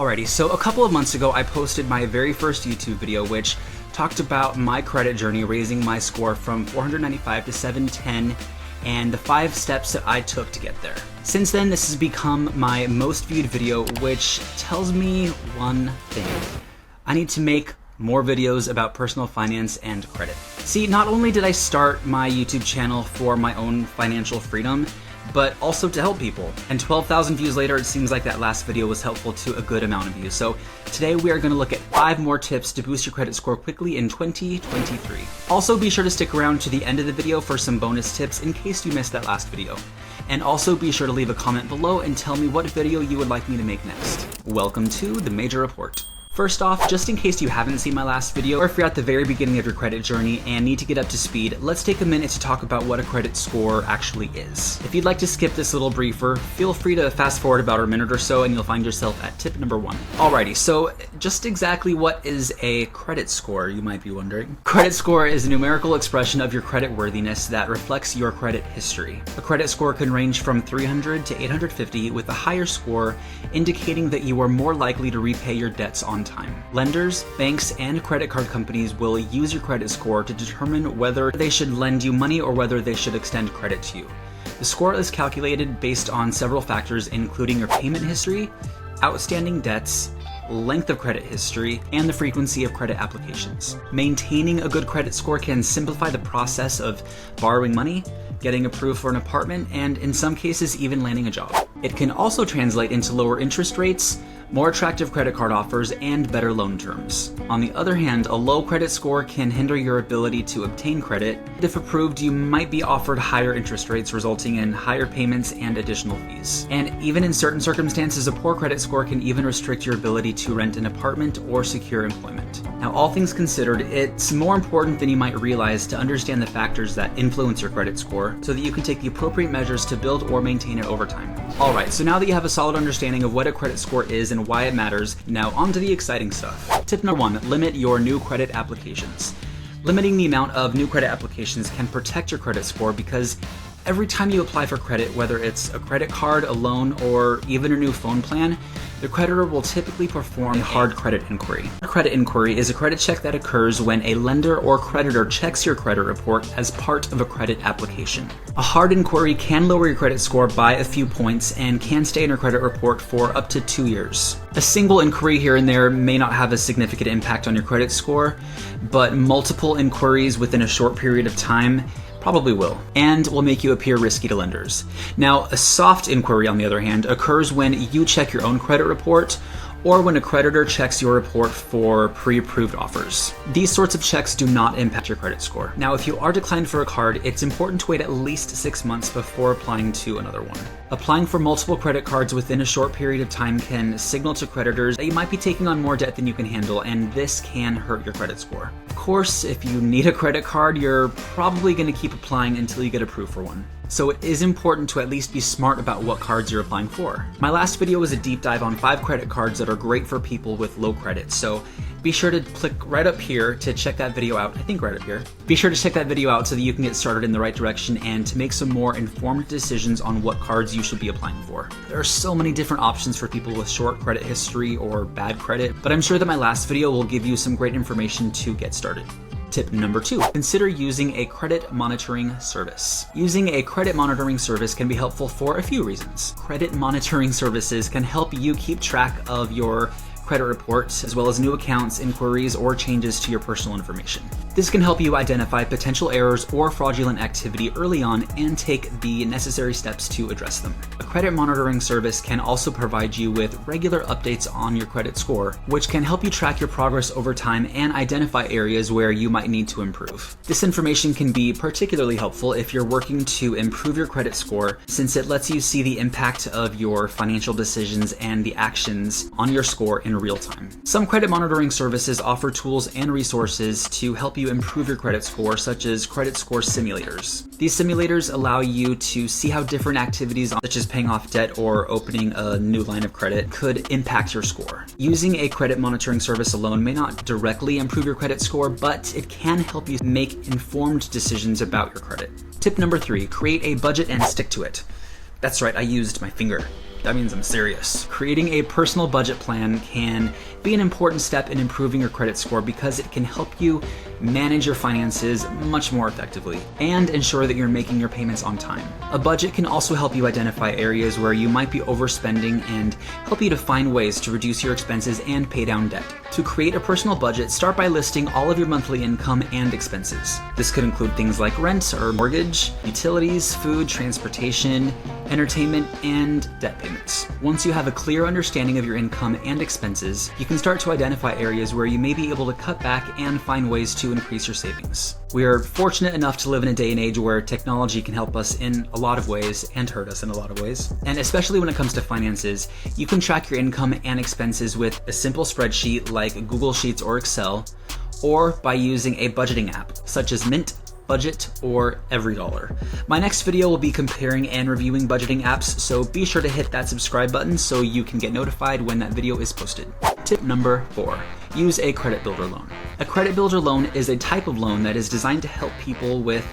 Alrighty, so a couple of months ago I posted my very first YouTube video which talked about my credit journey, raising my score from 495 to 710 and the 5 steps that I took to get there. Since then, this has become my most viewed video, which tells me one thing. I need to make more videos about personal finance and credit. See, not only did I start my YouTube channel for my own financial freedom, but also to help people. And 12,000 views later, it seems like that last video was helpful to a good amount of you. So today we are going to look at 5 more tips to boost your credit score quickly in 2023. Also be sure to stick around to the end of the video for some bonus tips in case you missed that last video. And also be sure to leave a comment below and tell me what video you would like me to make next. Welcome to the Major Report. First off, just in case you haven't seen my last video, or if you're at the very beginning of your credit journey and need to get up to speed, let's take a minute to talk about what a credit score actually is. If you'd like to skip this little briefer, feel free to fast forward about a minute or so and you'll find yourself at tip number 1. Alrighty, so just exactly what is a credit score, you might be wondering. Credit score is a numerical expression of your credit worthiness that reflects your credit history. A credit score can range from 300 to 850, with a higher score indicating that you are more likely to repay your debts on time. Lenders, banks, and credit card companies will use your credit score to determine whether they should lend you money or whether they should extend credit to you. The score is calculated based on several factors, including your payment history, outstanding debts, length of credit history, and the frequency of credit applications. Maintaining a good credit score can simplify the process of borrowing money, getting approved for an apartment, and in some cases even landing a job. It can also translate into lower interest rates, more attractive credit card offers, and better loan terms. On the other hand, a low credit score can hinder your ability to obtain credit. If approved, you might be offered higher interest rates, resulting in higher payments and additional fees. And even in certain circumstances, a poor credit score can even restrict your ability to rent an apartment or secure employment. Now, all things considered, it's more important than you might realize to understand the factors that influence your credit score so that you can take the appropriate measures to build or maintain it over time. Alright, so now that you have a solid understanding of what a credit score is and why it matters, now on to the exciting stuff. Tip number 1, limit your new credit applications. Limiting the amount of new credit applications can protect your credit score because every time you apply for credit, whether it's a credit card, a loan, or even a new phone plan, the creditor will typically perform a hard credit inquiry. A credit inquiry is a credit check that occurs when a lender or creditor checks your credit report as part of a credit application. A hard inquiry can lower your credit score by a few points and can stay in your credit report for up to 2 years. A single inquiry here and there may not have a significant impact on your credit score, but multiple inquiries within a short period of time probably will, and will make you appear risky to lenders. Now, a soft inquiry, on the other hand, occurs when you check your own credit report or when a creditor checks your report for pre-approved offers. These sorts of checks do not impact your credit score. Now, if you are declined for a card, it's important to wait at least 6 months before applying to another one. Applying for multiple credit cards within a short period of time can signal to creditors that you might be taking on more debt than you can handle, and this can hurt your credit score. Of course, if you need a credit card, you're probably going to keep applying until you get approved for one. So it is important to at least be smart about what cards you're applying for. My last video was a deep dive on 5 credit cards that are great for people with low credit, so be sure to click right up here to check that video out. I think right up here. Be sure to check that video out so that you can get started in the right direction and to make some more informed decisions on what cards you should be applying for. There are so many different options for people with short credit history or bad credit, but I'm sure that my last video will give you some great information to get started. Tip number 2, consider using a credit monitoring service. Using a credit monitoring service can be helpful for a few reasons. Credit monitoring services can help you keep track of your credit reports, as well as new accounts, inquiries, or changes to your personal information. This can help you identify potential errors or fraudulent activity early on and take the necessary steps to address them. A credit monitoring service can also provide you with regular updates on your credit score, which can help you track your progress over time and identify areas where you might need to improve. This information can be particularly helpful if you're working to improve your credit score, since it lets you see the impact of your financial decisions and the actions on your score in real time. Some credit monitoring services offer tools and resources to help you improve your credit score, such as credit score simulators. These simulators allow you to see how different activities, such as paying off debt or opening a new line of credit, could impact your score. Using a credit monitoring service alone may not directly improve your credit score, but it can help you make informed decisions about your credit. Tip number 3, create a budget and stick to it. That's right, I used my finger. that means I'm serious. Creating a personal budget plan can be an important step in improving your credit score because it can help you manage your finances much more effectively and ensure that you're making your payments on time. A budget can also help you identify areas where you might be overspending and help you to find ways to reduce your expenses and pay down debt. To create a personal budget, start by listing all of your monthly income and expenses. This could include things like rent or mortgage, utilities, food, transportation, entertainment, and debt payments. Once you have a clear understanding of your income and expenses, you can start to identify areas where you may be able to cut back and find ways to increase your savings. We are fortunate enough to live in a day and age where technology can help us in a lot of ways and hurt us in a lot of ways. And especially when it comes to finances, you can track your income and expenses with a simple spreadsheet like Google Sheets or Excel, or by using a budgeting app such as Mint, Budget, or EveryDollar. My next video will be comparing and reviewing budgeting apps, so be sure to hit that subscribe button so you can get notified when that video is posted. Tip number 4, use a credit builder loan. A credit builder loan is a type of loan that is designed to help people with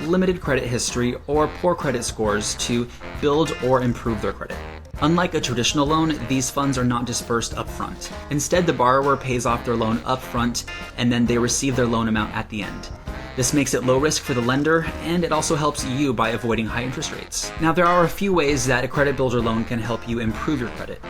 limited credit history or poor credit scores to build or improve their credit. Unlike a traditional loan, these funds are not dispersed upfront. Instead, the borrower pays off their loan upfront and then they receive their loan amount at the end. This makes it low risk for the lender, and it also helps you by avoiding high interest rates. Now, there are a few ways that a credit builder loan can help you improve your credit.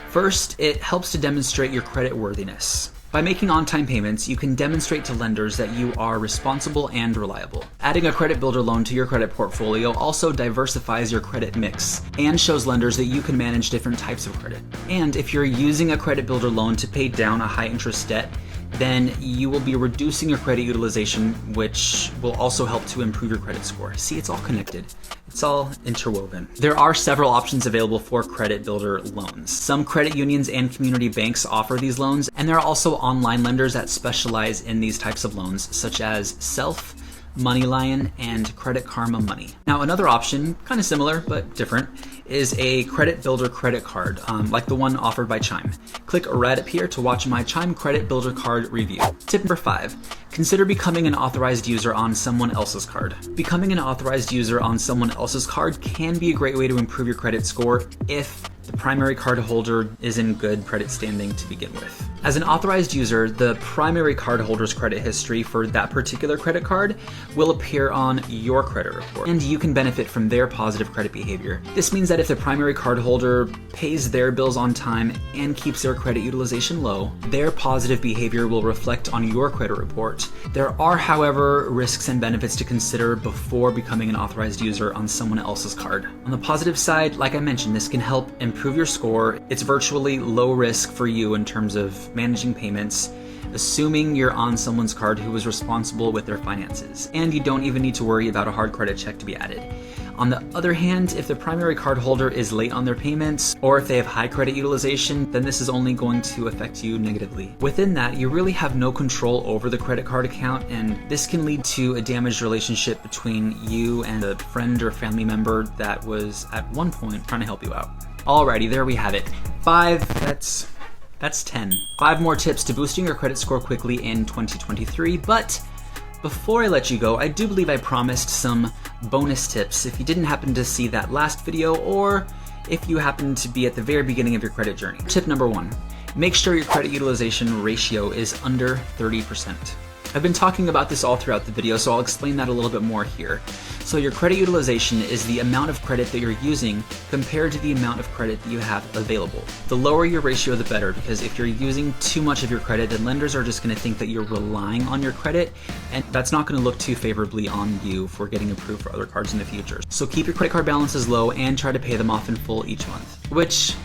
First, it helps to demonstrate your credit worthiness. By making on-time payments, you can demonstrate to lenders that you are responsible and reliable. Adding a credit builder loan to your credit portfolio also diversifies your credit mix and shows lenders that you can manage different types of credit. And if you're using a credit builder loan to pay down a high-interest debt, then you will be reducing your credit utilization, which will also help to improve your credit score. See, it's all connected. It's all interwoven. There are several options available for credit builder loans. Some credit unions and community banks offer these loans, and there are also online lenders that specialize in these types of loans, such as Self, MoneyLion, and Credit Karma Money. Now, another option, kind of similar but different, is a credit builder credit card, like the one offered by Chime. Click right up here to watch my Chime credit builder card review. Tip number 5, consider becoming an authorized user on someone else's card. Becoming an authorized user on someone else's card can be a great way to improve your credit score if the primary card holder is in good credit standing to begin with. As an authorized user, the primary card holder's credit history for that particular credit card will appear on your credit report, and you can benefit from their positive credit behavior. This means that if the primary card holder pays their bills on time and keeps their credit utilization low, their positive behavior will reflect on your credit report. There are, however, risks and benefits to consider before becoming an authorized user on someone else's card. On the positive side, like I mentioned, this can help improve your score. It's virtually low risk for you in terms of managing payments, assuming you're on someone's card who is responsible with their finances, and you don't even need to worry about a hard credit check to be added. On the other hand, if the primary card holder is late on their payments, or if they have high credit utilization, then this is only going to affect you negatively. Within that, you really have no control over the credit card account, and this can lead to a damaged relationship between you and a friend or family member that was at one point trying to help you out. Alrighty, there we have it. 5, that's 10. 5 more tips to boosting your credit score quickly in 2023, but before I let you go, I do believe I promised some bonus tips if you didn't happen to see that last video, or if you happen to be at the very beginning of your credit journey. Tip number 1, make sure your credit utilization ratio is under 30%. I've been talking about this all throughout the video, so I'll explain that a little bit more here. So your credit utilization is the amount of credit that you're using compared to the amount of credit that you have available. The lower your ratio, the better, because if you're using too much of your credit, then lenders are just going to think that you're relying on your credit, and that's not going to look too favorably on you for getting approved for other cards in the future. So keep your credit card balances low and try to pay them off in full each month, which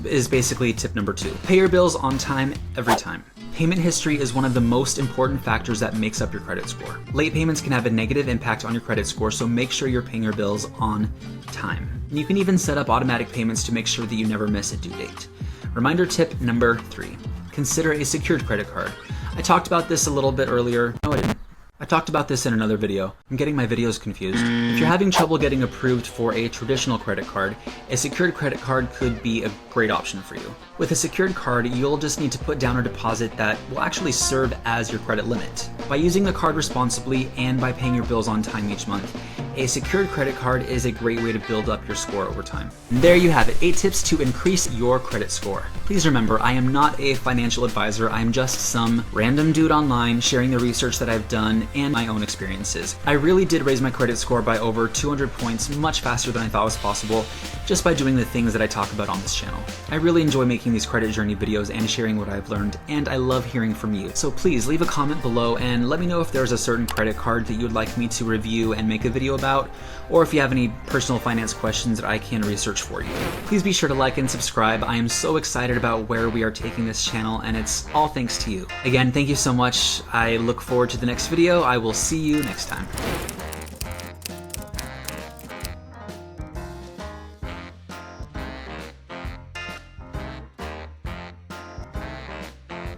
is basically tip number 2. Pay your bills on time every time. Payment history is one of the most important factors that makes up your credit score. Late payments can have a negative impact on your credit score, so make sure you're paying your bills on time. You can even set up automatic payments to make sure that you never miss a due date. Reminder tip number 3, consider a secured credit card. I talked about this a little bit earlier. No, I didn't. I talked about this in another video. I'm getting my videos confused. If you're having trouble getting approved for a traditional credit card, a secured credit card could be a great option for you. With a secured card, you'll just need to put down a deposit that will actually serve as your credit limit. By using the card responsibly and by paying your bills on time each month, a secured credit card is a great way to build up your score over time. And there you have it, 8 tips to increase your credit score. Please remember, I am not a financial advisor. I'm just some random dude online sharing the research that I've done and my own experiences. I really did raise my credit score by over 200 points much faster than I thought was possible just by doing the things that I talk about on this channel. I really enjoy making these credit journey videos and sharing what I've learned, and I love hearing from you. So please leave a comment below and let me know if there's a certain credit card that you would like me to review and make a video about, or if you have any personal finance questions that I can research for you. Please be sure to like and subscribe. I am so excited about where we are taking this channel, and it's all thanks to you. Again, thank you so much. I look forward to the next video. I will see you next time.